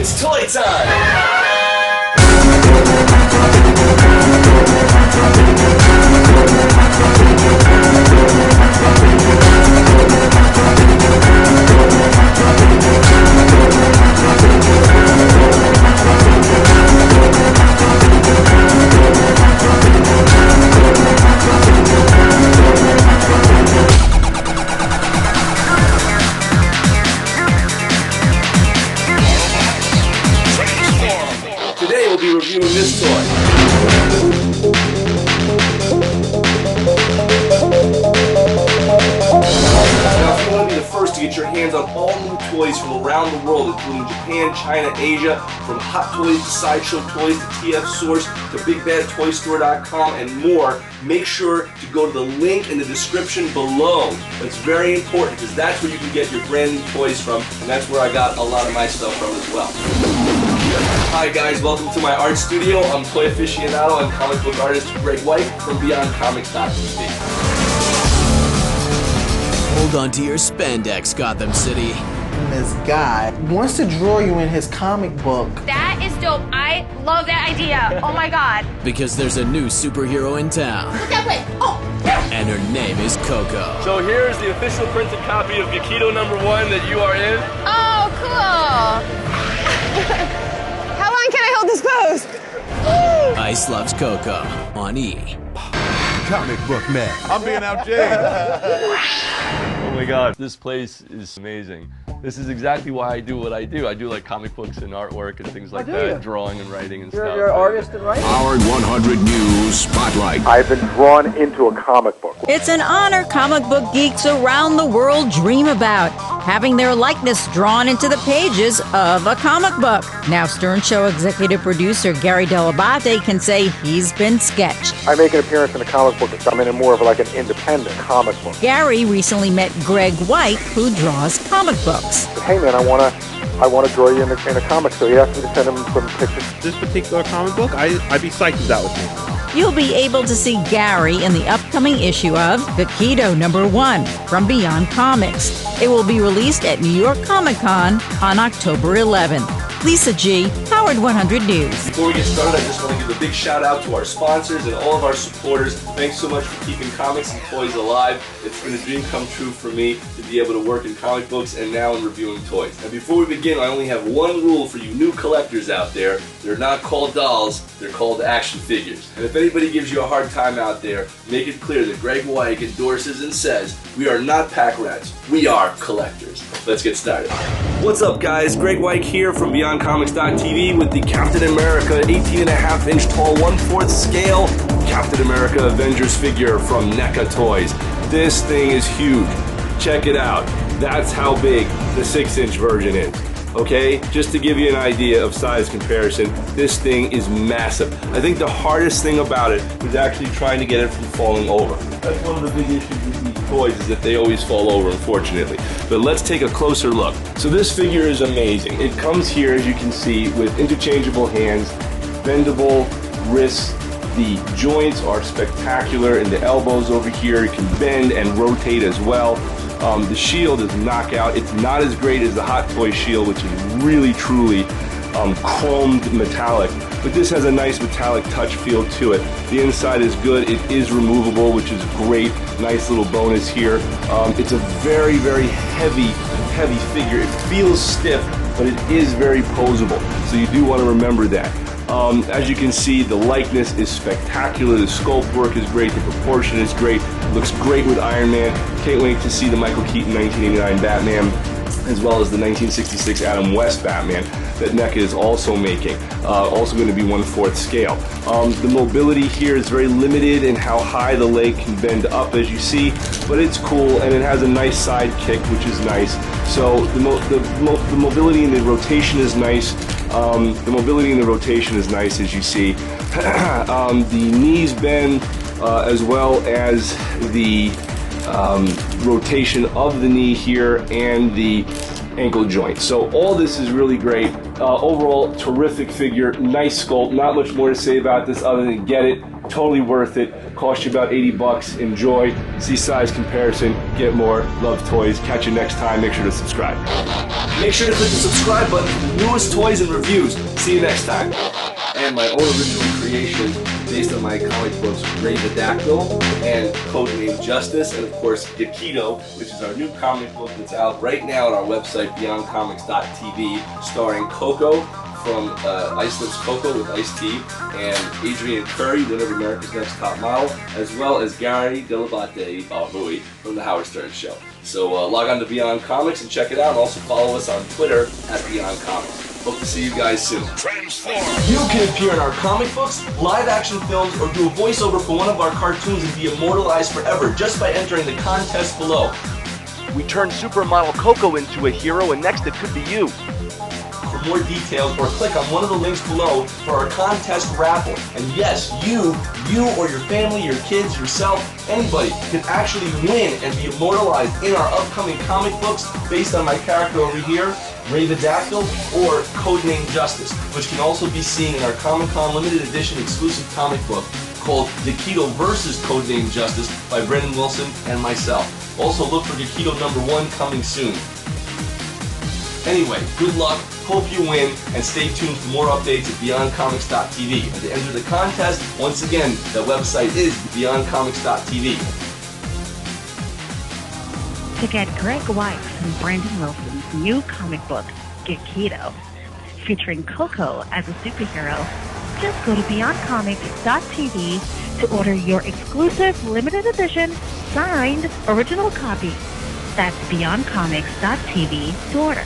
It's toy time! Today we'll be reviewing this toy. Now, if you want to be the first to get your hands on all new toys from around the world, including Japan, China, Asia, from Hot Toys to Sideshow Toys to TF Source to BigBadToyStore.com and more, make sure to go to the link in the description below. That's very important because that's where you can get your brand new toys from, and that's where I got a lot of my stuff from as well. Hi guys, welcome to my art studio. I'm toy aficionado and comic book artist Greg White from BeyondComics.tv. Hold on to your spandex, Gotham City. This guy wants to draw you in his comic book. That is dope. I love that idea. Oh my god. Because there's a new superhero in town. Look that way. Oh. And her name is Coco. So here's the official printed copy of Gekido #1 that you are in. Oh, cool. How long can I hold this pose? Ice loves Coco on E! Comic book man. I'm being outjaded. Oh my god, this place is amazing. This is exactly why I do what I do. I do like comic books and artwork and things like that, drawing and writing and stuff. You're an artist and writer? Howard 100 News Spotlight. I've been drawn into a comic book. It's an honor comic book geeks around the world dream about, having their likeness drawn into the pages of a comic book. Now, Stern Show executive producer Gary Delabate can say he's been sketched. I make an appearance in a comic book. I'm in more of like an independent comic book. Gary recently met Greg White, who draws comic books. Hey man, I want to draw you in a comic, so he asked me to send him some pictures. This particular comic book, I'd be psyched if that was me. You'll be able to see Gary in the upcoming issue of Gekido #1 from Beyond Comics. It will be released at New York Comic Con on October 11th. Lisa G., Howard 100 News. Before we get started, I just want to give a big shout out to our sponsors and all of our supporters. Thanks so much for keeping comics and toys alive. It's been a dream come true for me to be able to work in comic books and now in reviewing toys. And before we begin, I only have one rule for you new collectors out there. They're not called dolls, they're called action figures. And if anybody gives you a hard time out there, make it clear that Greg White endorses and says, we are not pack rats, we are collectors. Let's get started. What's up guys, Greg White here from BeyondComics.tv with the Captain America 18.5-inch tall 1/4 scale Captain America Avengers figure from NECA Toys. This thing is huge. Check it out. That's how big the 6-inch version is. Okay, just to give you an idea of size comparison, this thing is massive. I think the hardest thing about it is actually trying to get it from falling over. That's one of the big issues with these toys, is that they always fall over, unfortunately. But let's take a closer look. So this figure is amazing. It comes here, as you can see, with interchangeable hands, bendable wrists. The joints are spectacular, and the elbows over here can bend and rotate as well. The shield is knockout. It's not as great as the Hot Toy shield, which is really, truly chromed metallic. But this has a nice metallic touch feel to it. The inside is good. It is removable, which is great. Nice little bonus here. It's a very, very heavy figure. It feels stiff, but it is very posable. So you do want to remember that. As you can see, the likeness is spectacular. The sculpt work is great. The proportion is great. Looks great with Iron Man. Can't wait to see the Michael Keaton 1989 Batman, as well as the 1966 Adam West Batman that NECA is also making. Also going to be 1/4 scale. The mobility here is very limited in how high the leg can bend up, as you see, but it's cool, and it has a nice side kick, which is nice. So the mobility and the rotation is nice. The mobility and the rotation is nice, as you see. The knees bend, as well as the rotation of the knee here and the ankle joint. So all this is really great. Overall, terrific figure, nice sculpt. Not much more to say about this other than get it. Totally worth it. Cost you about 80 bucks. Enjoy. See size comparison. Get more. Love toys. Catch you next time. Make sure to subscribe. Make sure to click the subscribe button for the newest toys and reviews. See you next time. And my own original creation based on my comic books, Ray the Dactyl and Codename Justice, and of course Gekido, which is our new comic book that's out right now on our website, beyondcomics.tv, starring Coco from Iceland's Coco with Ice-T, and Adrian Curry, winner of America's Next Top Model, as well as Gary Delabate Balhui from The Howard Stern Show. So log on to Beyond Comics and check it out, and also follow us on Twitter at Beyond Comics. Hope to see you guys soon. You can appear in our comic books, live action films, or do a voiceover for one of our cartoons and be immortalized forever just by entering the contest below. We turned supermodel Coco into a hero, and next it could be you. For more details, or click on one of the links below for our contest raffle. And yes, you or your family, your kids, yourself, anybody can actually win and be immortalized in our upcoming comic books based on my character over here, Ray the Dactyl, or Codename Justice, which can also be seen in our Comic-Con limited edition exclusive comic book called Gekido vs. Codename Justice by Brendan Wilson and myself. Also look for Gekido #1 coming soon. Anyway, good luck, hope you win, and stay tuned for more updates at beyondcomics.tv. And to enter the contest, once again, the website is beyondcomics.tv. To get Greg White and Brandon Wilson's new comic book, Gekido, featuring Coco as a superhero, just go to beyondcomics.tv to order your exclusive limited edition signed original copy. That's beyondcomics.tv to order.